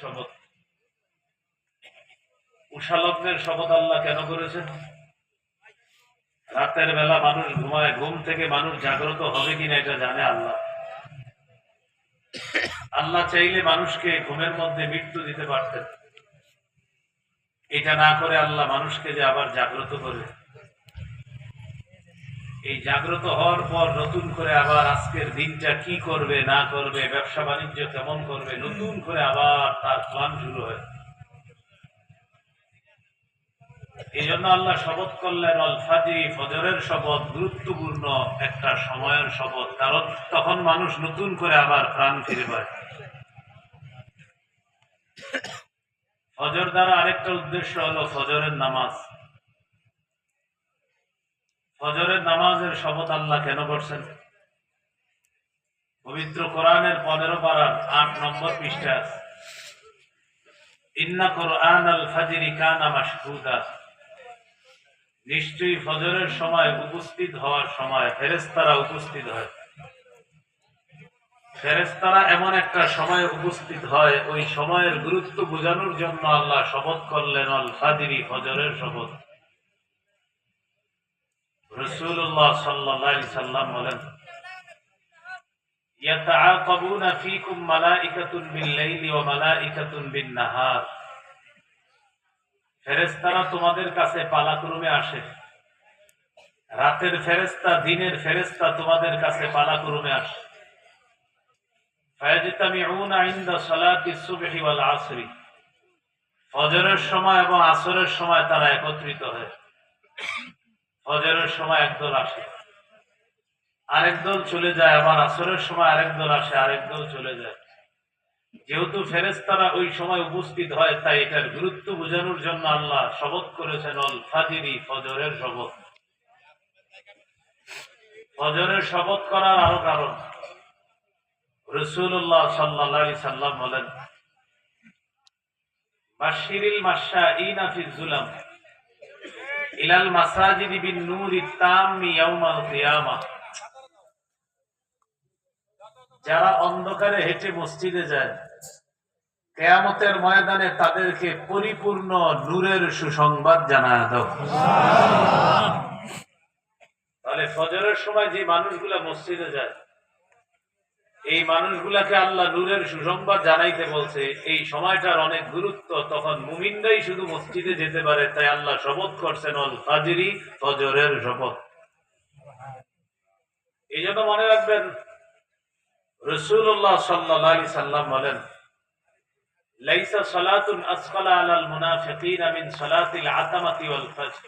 শপথ। উষা লগ্নের শপথ আল্লাহ কেন করেছেন? রাতের বেলা মানুষ ঘুমায়, ঘুম থেকে মানুষ জাগ্রত হবে কিনা এটা জানে আল্লাহ। আল্লাহ চাইলে মানুষকে ঘুমের মধ্যে মৃত্যু দিতে পারতেন, এটা না করে আল্লাহ মানুষকে যে আবার জাগ্রত করে, এই জাগ্রত হওয়ার পর নতুন করে আবার আজকের দিনটা কি করবে না করবে, ব্যবসা বাণিজ্য কেমন করবে, নতুন করে আবার তার প্ল্যান শুরু হয়। এই জন্য আল্লাহ শপথ করলেন আল ফাজরি, ফজরের শপথ গুরুত্বপূর্ণ একটা সময়ের শপথ, কারণ তখন মানুষ নতুন করে আবার প্রাণ ফিরে পায়। ফজর দ্বারা আরেকটা উদ্দেশ্য হলো ফজরের নামাজ। ফজরের নামাজের শপথ আল্লাহ কেন করছেন? পবিত্র কোরআনের 15 পারার 8 নম্বর পৃষ্ঠা, ইন্না কুরআন আল ফাজরি কানা মাশহুদা, নিশ্চয়ই ফজরের সময় উপস্থিত হওয়ার সময় ফেরেশতারা উপস্থিত হয়। ফেরেশতারা এমন একটা সময় উপস্থিত হয়, ওই সময়ের গুরুত্ব বোঝানোর জন্য আল্লাহ শপথ করলেন আল ফাজরি, ফজরের শপথ। রাসূলুল্লাহ সাল্লাল্লাহু আলাইহি সাল্লাম বলেন, ইয়াতাআকাবুনা ফীকুম মালাইকাতুন বিল-লাইলি ওয়া মালাইকাতুন বিন-নাহার, ফেরেশতারা তোমাদের কাছে পালাক্রমে আসে। রাতের ফেরেশতা, দিনের ফেরেশতা তোমাদের কাছে পালাক্রমে আসে। ফায়াজতামিউনা ইনদা সালাতিস সুবহি ওয়াল আসরি, ফজরের সময় এবং আসরের সময় তারা একত্রিত হয়। ফজরের সময় একদল আসে, আরেক দল চলে যায়, আবার আসরের সময় আরেক দল আসে, আরেক দল চলে যায়। যেহেতু ফেরেশতারা ওই সময় উপস্থিত হয়, তাই এটার গুরুত্ব বোঝানোর জন্য আল্লাহ শপথ করেছেন আল ফাজরি, ফজরের শপথ। ফজরের শপথ করার আরো কারণ, রাসূলুল্লাহ সাল্লাল্লাহু আলাইহি সাল্লাম বলেন, বাশশিরিল মাশশাঈনা ফিজ যুলাম ইলাল মাসাজিদি বিন নূরি তাম্মি ইয়াউমাল কিয়ামাহ, যারা অন্ধকারে হেঁটে মসজিদে যায়, কিয়ামতের ময়দানে তাদেরকে পরিপূর্ণ নূরের সুসংবাদ জানায় দাও। তাহলে ফজরের সময় যে মানুষগুলা মসজিদে যায়, এই মানুষগুলাকে আল্লাহ নূরের সুসংবাদ জানাইতে বলছে। এই সময়টার অনেক গুরুত্ব, তখন মুমিনরাই শুধু মসজিদে যেতে পারে, তাই আল্লাহ শপথ করছেন আল ফাজরি, ফজরের শপথ। এই জন্য মনে রাখবেন, রাসূলুল্লাহ সাল্লাল্লাহু আলাইহি সাল্লাম বলেন, লাইসা সালাতুন আসকালা আলাল মুনাফিকিনা মিন সালাতিল আতামাতি ওয়াল ফজর,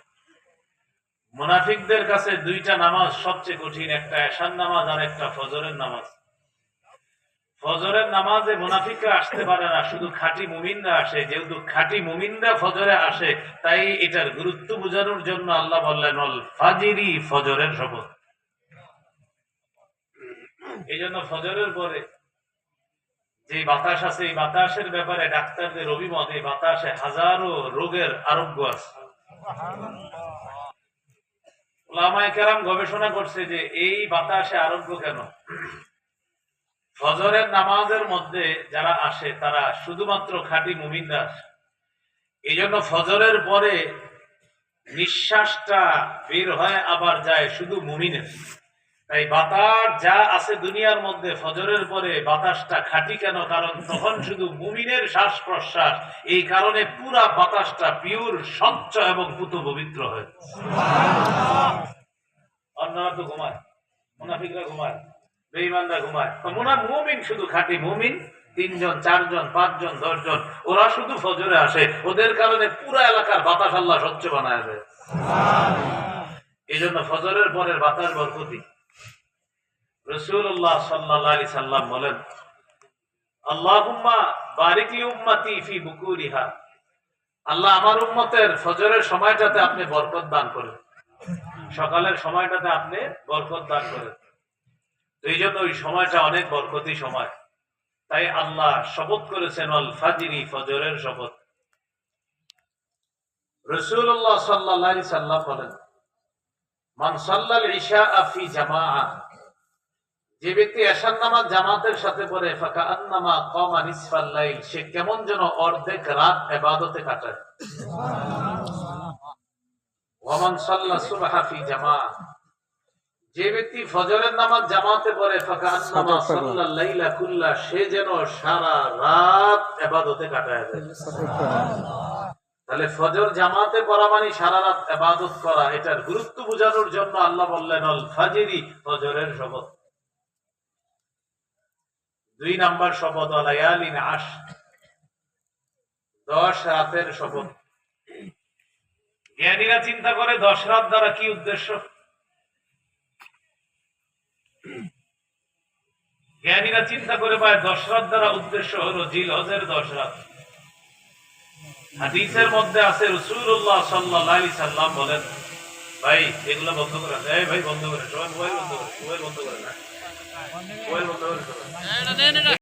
মুনাফিকদের কাছে দুইটা নামাজ সবচেয়ে কঠিন, একটা এশার নামাজ আর একটা ফজরের নামাজ। ফজরের নামাজে মুনাফিকরা আসতে পারে না, শুধু খাঁটি মুমিনরা আসে। যেহেতু খাঁটি মুমিনরা ফজরে আসে, তাই এটার গুরুত্ব বোঝানোর জন্য আল্লাহ বললেন আল ফাজরি, ফজরের শপথ। এই জন্য ফজরের পরে যে বাতাস আছে, এই বাতাসের ব্যাপারে ডাক্তারদের অভিমত, এই বাতাসে হাজারো রোগের আরোগ্য আছে। উলামায়ে কেরাম গবেষণা করছে যে এই বাতাসে আরোগ্য কেন। ফজরের নামাজের মধ্যে যারা আসে তারা শুধুমাত্র খাঁটি মুমিনরা আসে। এই জন্য ফজরের পরে নিঃশ্বাসটা বের হয় আবার যায় শুধু মুমিনের। তাই বাতাস যা আছে দুনিয়ার মধ্যে, ফজরের পরে বাতাসটা খাঁটি কেন, কারণ তখন শুধু মুমিনের শ্বাস প্রশ্বাস। এই কারণে পুরা বাতাসটা পিওর, স্বচ্ছ এবং পুত পবিত্র হয়। অন্যরা তো ঘুমায়, মুনাফিকরা ঘুমায়, বেঈমানরা ঘুমায়, মুমিন শুধু খাঁটি মুমিন 3 জন 4 জন 5 জন 10 জন, ওরা শুধু ফজরে আসে। ওদের কারণে পুরো এলাকার বাতাস আল্লাহ স্বচ্ছ বানায় দেয়। এই জন্য ফজরের পরের বাতাস বরকতি। রাসূলুল্লাহ সাল্লাল্লাহু আলাইহি সাল্লাম বলেন, আল্লাহুম্মা বারিক লি উম্মতি ফি বুকুরিহা, আল্লাহ আমার উম্মতের ফজরের সময়টাতে আপনি বরকত দান করেন, সকালের সময়টাতে আপনি বরকত দান করেন। এই জন্য ওই সময়টা অনেক বরকতি সময়, তাই আল্লাহ শপথ করেছেন আল ফাজরি, ফজরের শপথ। রাসূলুল্লাহ সাল্লাল্লাহু আলাইহি সাল্লাম বলেন, মান সাল্লাল ইশা ফি জামাআহ, যে ব্যক্তি এশার নামাজ জামাতের সাথে পড়ে ফাঁকা আন্নামা কমা নিসফাল লাইল, সে কেমন যেন অর্ধেক রাত ইবাদতে কাটায়। ওয়ামান সাল্লা সুবহা ফি জামাআহ, যে ব্যক্তি ফজরের নামাজ জামাতে পড়ে ফাঁকা আন্নামা সাল্লাল লাইলা কুল্লা, সে যেন সারা রাত ইবাদতে কাটায় দেয়। তাহলে ফজর জামাতে পড়া মানে সারা রাত ইবাদত করা। এটার গুরুত্ব বোঝানোর জন্য আল্লাহ বললেন আল ফাজরি, ফজরের শপথ। 2 নাম্বার শপথ লায়ালিন আশর, 10 রাতের শপথ। জ্ঞানীরা চিন্তা করে 10 রাত দ্বারা কি উদ্দেশ্য। জ্ঞানীরা চিন্তা করে পায় 10 রাত দ্বারা উদ্দেশ্য হলো জিলহজের 10 রাত। হাদিসের মধ্যে আছে রাসূলুল্লাহ সাল্লাল্লাহু আলাইহি সাল্লাম বলেন, ভাই এগুলো বন্ধ করেন, এই ভাই বন্ধ করেন, সবাই মোবাইল বন্ধ করেন, মোবাইল বন্ধ করেন না, মোবাইল বন্ধ করেন।